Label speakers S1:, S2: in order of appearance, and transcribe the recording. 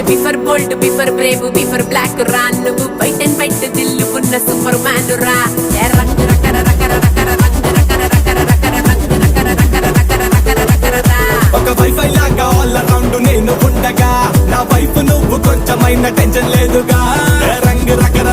S1: బిఫర్ బోల్డ్ బిఫర్ Brave బిఫర్ black రా నువ్వు white and white దిల్లు ఉన్న సూపర్ మ్యాన్ రా రంగు రకర రకర రకర రంగు రకర రకర రకర రంగు రకర రకర రకర రకర రకర రా
S2: ఒక వైఫై లాగా ఆల్ అరౌండ్ నేను ఉండగా నా వైఫ్ నువ్వు కొంచెమైన టెన్షన్ లేదుగా రంగు రకర